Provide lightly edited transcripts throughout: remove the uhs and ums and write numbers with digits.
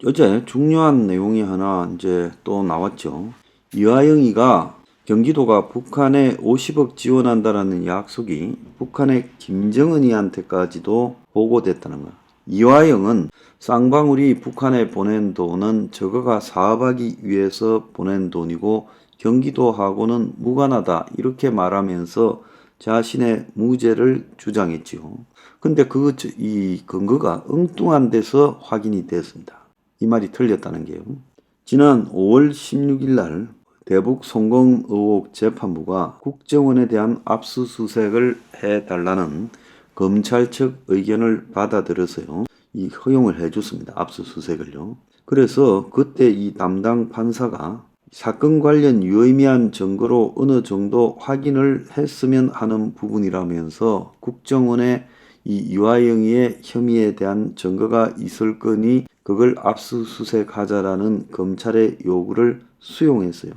어제 중요한 내용이 하나 이제 또 나왔죠. 이화영이가 경기도가 북한에 50억 지원한다라는 약속이 북한의 김정은이한테까지도 보고됐다는 거야. 이화영은 쌍방울이 북한에 보낸 돈은 저거가 사업하기 위해서 보낸 돈이고 경기도하고는 무관하다 이렇게 말하면서 자신의 무죄를 주장했지요. 근데 이 근거가 엉뚱한 데서 확인이 됐습니다. 이 말이 틀렸다는 게요. 지난 5월 16일 날 대북 송금 의혹 재판부가 국정원에 대한 압수수색을 해달라는 검찰 측 의견을 받아들여서요. 이 허용을 해줬습니다. 압수수색을요. 그래서 그때 이 담당 판사가 사건 관련 유의미한 증거로 어느 정도 확인을 했으면 하는 부분이라면서 국정원에 이 이화영의 혐의에 대한 증거가 있을 거니 그걸 압수수색하자라는 검찰의 요구를 수용했어요.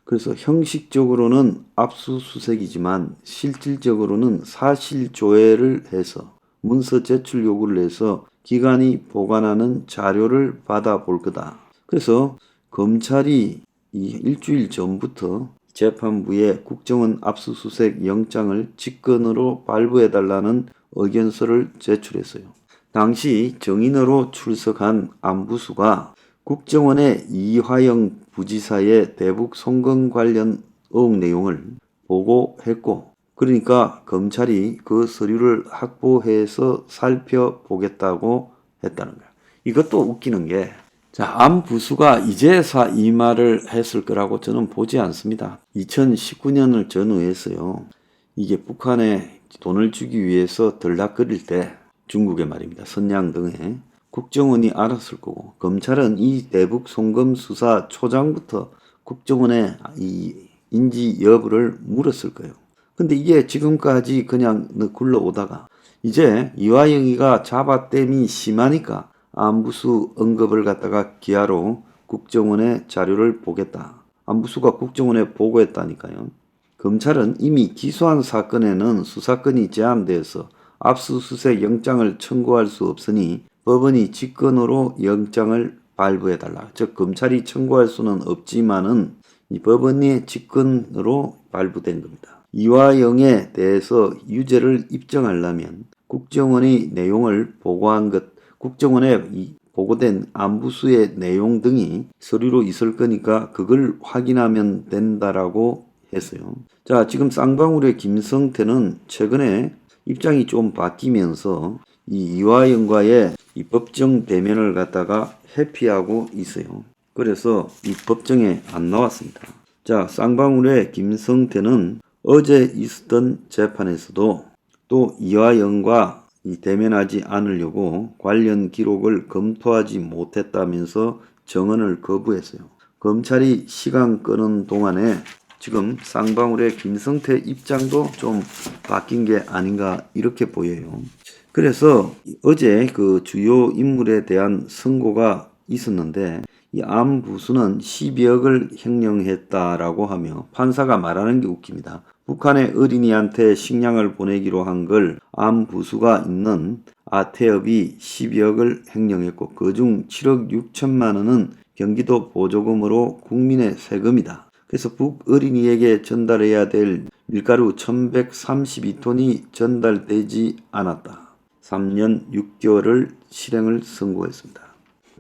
그래서 형식적으로는 압수수색이지만 실질적으로는 사실조회를 해서 문서 제출 요구를 해서 기관이 보관하는 자료를 받아볼 거다. 그래서 검찰이 이 일주일 전부터 재판부에 국정원 압수수색 영장을 직권으로 발부해달라는 의견서를 제출했어요. 당시 정인으로 출석한 안부수가 국정원의 이화영 부지사의 대북 송금 관련 의혹 내용을 보고했고, 그러니까 검찰이 그 서류를 확보해서 살펴보겠다고 했다는 거야. 이것도 웃기는 게, 안부수가 이제서 이 말을 했을 거라고 저는 보지 않습니다. 2019년을 전후해서요. 이게 북한에 돈을 주기 위해서 들락거릴 때 중국의 말입니다. 선양 등에 국정원이 알았을 거고 검찰은 이 대북 송금 수사 초장부터 국정원에 이 인지 여부를 물었을 거예요. 근데 이게 지금까지 그냥 굴러오다가 이제 이화영이가 잡아댐이 심하니까 안부수 언급을 갖다가 기하로 국정원에 자료를 보겠다. 안부수가 국정원에 보고했다니까요. 검찰은 이미 기소한 사건에는 수사권이 제한돼서 압수수색 영장을 청구할 수 없으니 법원이 직권으로 영장을 발부해달라. 즉 검찰이 청구할 수는 없지만은 이 법원의 직권으로 발부된 겁니다. 이화영에 대해서 유죄를 입증하려면 국정원의 내용을 보고한 것, 국정원에 보고된 안부수의 내용 등이 서류로 있을 거니까 그걸 확인하면 된다라고 했어요. 자, 지금 쌍방울의 김성태는 최근에 입장이 좀 바뀌면서 이 이화영과의 이 법정 대면을 갖다가 회피하고 있어요. 그래서 이 법정에 안 나왔습니다. 자, 쌍방울의 김성태는 어제 있었던 재판에서도 또 이화영과 대면하지 않으려고 관련 기록을 검토하지 못했다면서 정언을 거부했어요. 검찰이 시간 끄는 동안에 지금 쌍방울의 김성태 입장도 좀 바뀐 게 아닌가 이렇게 보여요. 그래서 어제 그 주요 인물에 대한 선고가 있었는데 이 안부수는 12억을 횡령했다라고 하며 판사가 말하는 게 웃깁니다. 북한의 어린이한테 식량을 보내기로 한 걸 안부수가 있는 아태업이 12억을 횡령했고 그중 7억 6천만 원은 경기도 보조금으로 국민의 세금이다. 그래서 북어린이에게 전달해야 될 밀가루 1132톤이 전달되지 않았다. 3년 6개월을 실행을 선고했습니다.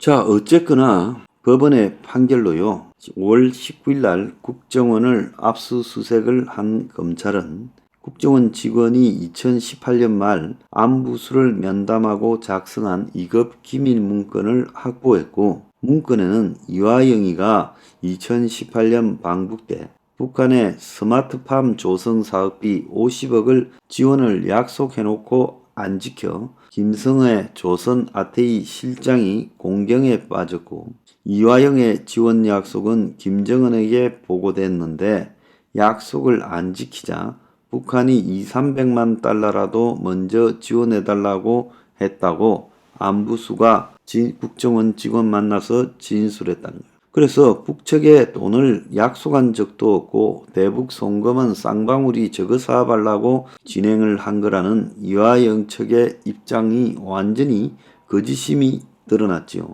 자, 어쨌거나 법원의 판결로요. 5월 19일 날 국정원을 압수수색을 한 검찰은 국정원 직원이 2018년 말 안부수를 면담하고 작성한 2급 기밀 문건을 확보했고 문건에는 이화영이가 2018년 방북 때 북한의 스마트팜 조성 사업비 50억을 지원을 약속해놓고 안 지켜 김성의 조선 아태이 실장이 공경에 빠졌고 이화영의 지원 약속은 김정은에게 보고됐는데 약속을 안 지키자 북한이 200~300만 달러라도 먼저 지원해달라고 했다고 안부수가 국정원 직원 만나서 진술했다는 거예요. 그래서 북측에 돈을 약속한 적도 없고 대북 송금은 쌍방울이 저거 사업하려고 진행을 한 거라는 이화영 측의 입장이 완전히 거짓임이 드러났지요.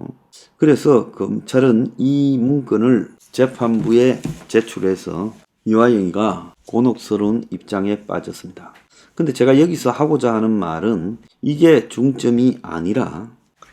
그래서 검찰은 이 문건을 재판부에 제출해서 이화영이가 곤혹스러운 입장에 빠졌습니다. 근데 제가 여기서 하고자 하는 말은 이게 중점이 아니라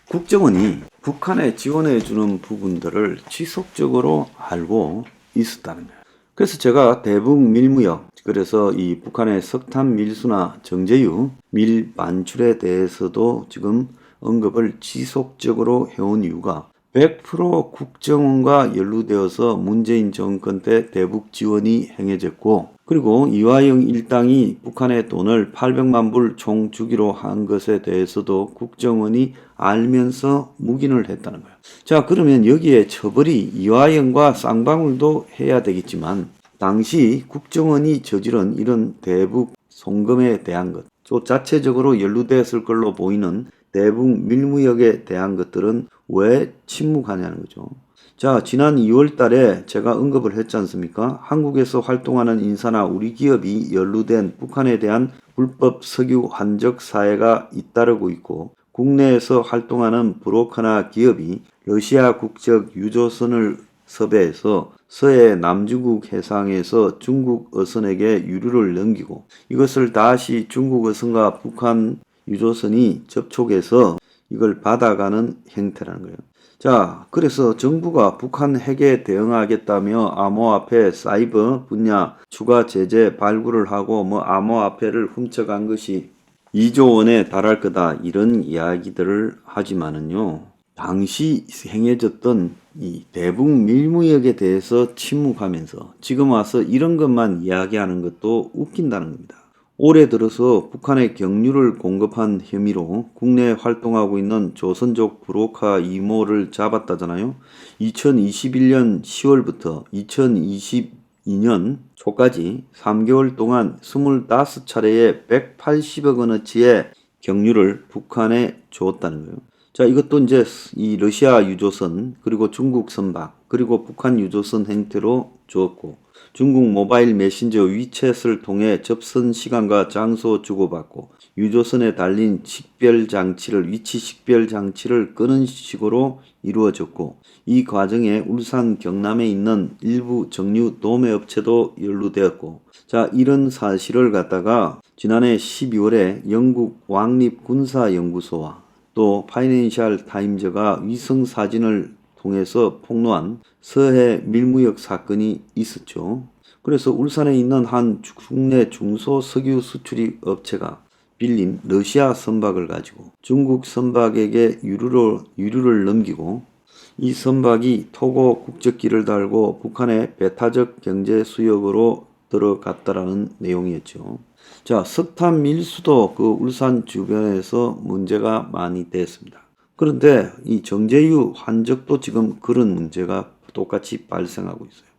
국정원이 북한에 지원해주는 부분들을 지속적으로 알고 있었다는 거예요. 그래서 제가 대북 밀무역, 그래서 이 북한의 석탄 밀수나 정제유 밀 반출에 대해서도 지금 언급을 지속적으로 해온 이유가 100% 국정원과 연루되어서 문재인 정권 때 대북 지원이 행해졌고, 그리고 이화영 일당이 북한의 돈을 800만 불 총 주기로 한 것에 대해서도 국정원이 알면서 묵인을 했다는 거예요. 자, 그러면 여기에 처벌이 이화영과 쌍방울도 해야 되겠지만, 당시 국정원이 저지른 이런 대북 송금에 대한 것, 또 자체적으로 연루되었을 걸로 보이는 대북 밀무역에 대한 것들은 왜 침묵하냐는 거죠. 자, 지난 2월 달에 제가 언급을 했지 않습니까? 한국에서 활동하는 인사나 우리 기업이 연루된 북한에 대한 불법 석유 환적 사회가 잇따르고 있고, 국내에서 활동하는 브로커나 기업이 러시아 국적 유조선을 섭외해서 서해 남중국 해상에서 중국 어선에게 유류를 넘기고, 이것을 다시 중국 어선과 북한 유조선이 접촉해서 이걸 받아가는 형태라는 거예요. 자, 그래서 정부가 북한 핵에 대응하겠다며 암호화폐 사이버 분야 추가 제재 발굴을 하고 암호화폐를 훔쳐간 것이 2조 원에 달할 거다, 이런 이야기들을 하지만은요, 당시 행해졌던 이 대북 밀무역에 대해서 침묵하면서 지금 와서 이런 것만 이야기하는 것도 웃긴다는 겁니다. 올해 들어서 북한에 경유를 공급한 혐의로 국내에 활동하고 있는 조선족 브로커 이모를 잡았다잖아요. 2021년 10월부터 2022년 초까지 3개월 동안 25차례에 180억 원어치의 경유를 북한에 주었다는 거예요. 자, 이것도 이제 이 러시아 유조선, 그리고 중국 선박, 그리고 북한 유조선 형태로 주었고, 중국 모바일 메신저 위챗을 통해 접선 시간과 장소 주고받고, 유조선에 달린 식별 장치를, 위치 식별 장치를 끄는 식으로 이루어졌고, 이 과정에 울산 경남에 있는 일부 정유 도매 업체도 연루되었고, 자, 이런 사실을 갖다가 지난해 12월에 영국 왕립군사연구소와 또 파이낸셜 타임즈가 위성 사진을 통해서 폭로한 서해 밀무역 사건이 있었죠. 그래서 울산에 있는 한 국내 중소 석유 수출입 업체가 빌린 러시아 선박을 가지고 중국 선박에게 유류를 넘기고, 이 선박이 토고 국적기를 달고 북한의 배타적 경제 수역으로 들어갔다라는 내용이었죠. 자, 석탄 밀수도 그 울산 주변에서 문제가 많이 됐습니다. 그런데 이 정제유 환적도 지금 그런 문제가 똑같이 발생하고 있어요.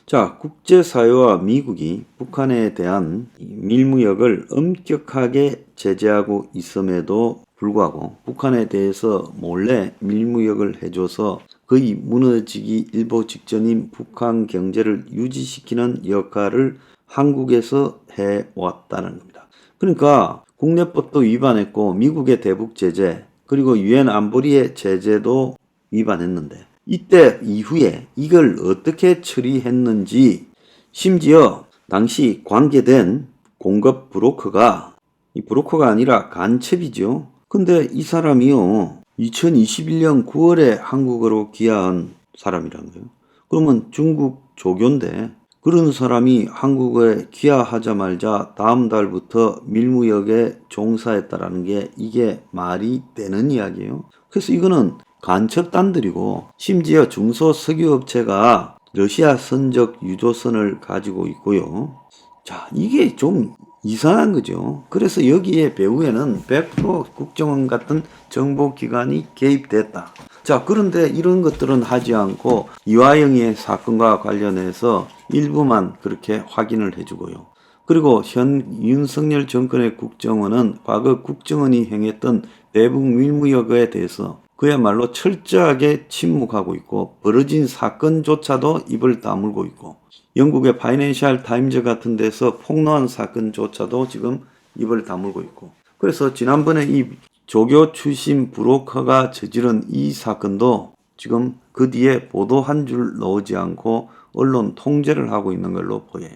자, 국제사회와 미국이 북한에 대한 밀무역을 엄격하게 제재하고 있음에도 불구하고 북한에 대해서 몰래 밀무역을 해줘서 거의 무너지기 일보 직전인 북한 경제를 유지시키는 역할을 한국에서 해왔다는 겁니다. 그러니까 국내법도 위반했고 미국의 대북 제재, 그리고 유엔 안보리의 제재도 위반했는데, 이때 이후에 이걸 어떻게 처리했는지, 심지어 당시 관계된 공급 브로커가, 이 브로커가 아니라 간첩이죠. 근데 이 사람이요, 2021년 9월에 한국으로 귀화한 사람이라는 거예요. 그러면 중국 조교인데 그런 사람이 한국에 귀화하자마자 다음 달부터 밀무역에 종사했다라는 게 이게 말이 되는 이야기예요. 그래서 이거는 간첩단들이고, 심지어 중소석유업체가 러시아 선적 유조선을 가지고 있고요. 자, 이게 좀 이상한 거죠. 그래서 여기에 배후에는 100% 국정원 같은 정보기관이 개입됐다. 자, 그런데 이런 것들은 하지 않고 이화영의 사건과 관련해서 일부만 그렇게 확인을 해주고요. 그리고 현 윤석열 정권의 국정원은 과거 국정원이 행했던 대북 밀무역에 대해서 그야말로 철저하게 침묵하고 있고, 벌어진 사건조차도 입을 다물고 있고, 영국의 파이낸셜 타임즈 같은 데서 폭로한 사건조차도 지금 입을 다물고 있고, 그래서 지난번에 이 조교 출신 브로커가 저지른 이 사건도 지금 그 뒤에 보도 한 줄 넣지 않고 언론 통제를 하고 있는 걸로 보여요.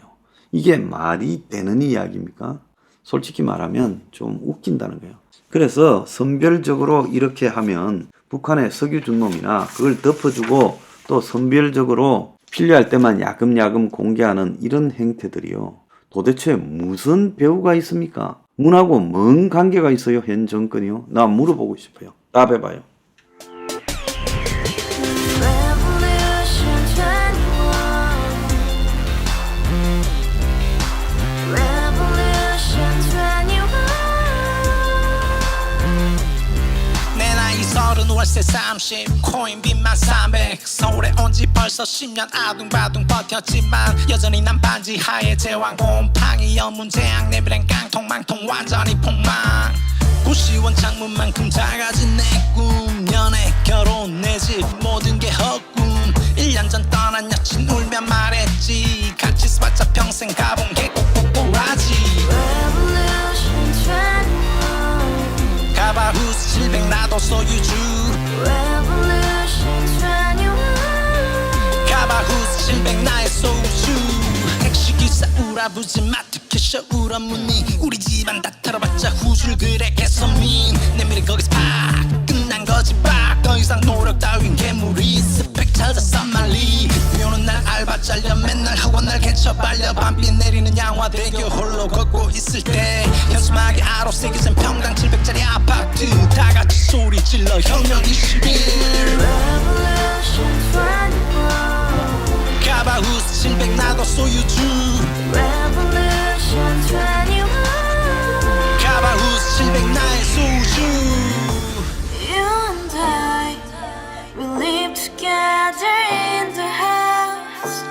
이게 말이 되는 이야기입니까? 솔직히 말하면 좀 웃긴다는 거예요. 그래서 선별적으로 이렇게 하면 북한의 석유 준 놈이나 그걸 덮어주고 또 선별적으로 필요할 때만 야금야금 공개하는 이런 행태들이요. 도대체 무슨 배후가 있습니까? 문하고 뭔 관계가 있어요? 현 정권이요? 나 물어보고 싶어요. 답해봐요. 월세 30 코인빚만 300 서울에 온 지 벌써 10년 아둥바둥 버텼지만 여전히 난 반지 하에 제왕 곰팡이 연문제약 내비랑 깡통망통 완전히 폭망 90원 창문만큼 작아진 내 꿈 연애 결혼 내 집 모든 게 헛꿈 1년 전 떠난 여친 울며 말했지 같이 써봤자 평생 가본 게 꼭꼭꼭라지 가바후스 700 나도 소유주 가바후스 700 나의 소유주 택시기사 우라부지 마트 캐셔 울어무니 우리 집안 다 털어봤자 후줄 그래 개선민 내 미래 거기서 팍 끝난 거지 팍더 이상 노력 따윈 괴물이 스펙 찾아 싼말리 비오는 날 알바 잘려 맨날 학원 날 개쳐 발려 밤비 내리는 양화대교 홀로 걷고 있을 때 현수막에 아로 새겨진 평당 700짜리 아파트 다같이 소리 질러 혁명 21 가바후스 700 나도 소유주 가바후스 700 나의 소유주 You and I, we live together in the house,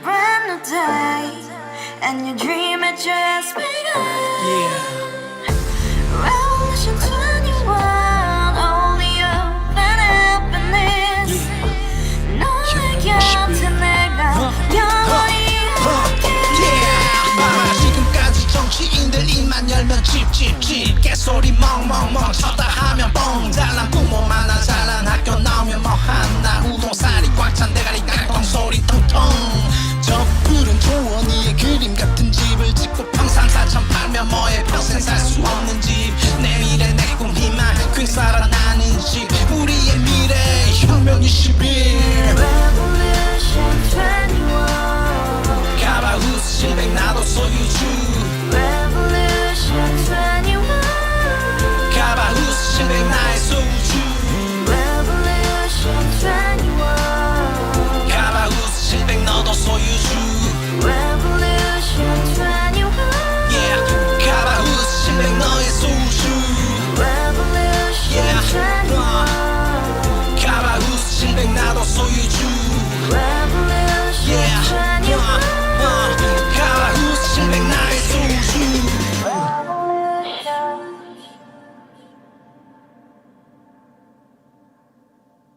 brand new day, and your dream had just begun. Revolution 21, only hope and happiness. 너의 곁에 내가 영원히 지금까지 정치인들 입만 열면 찝찝찝 개소리 멍멍멍 쳤다 하면 뻥 잘난 부모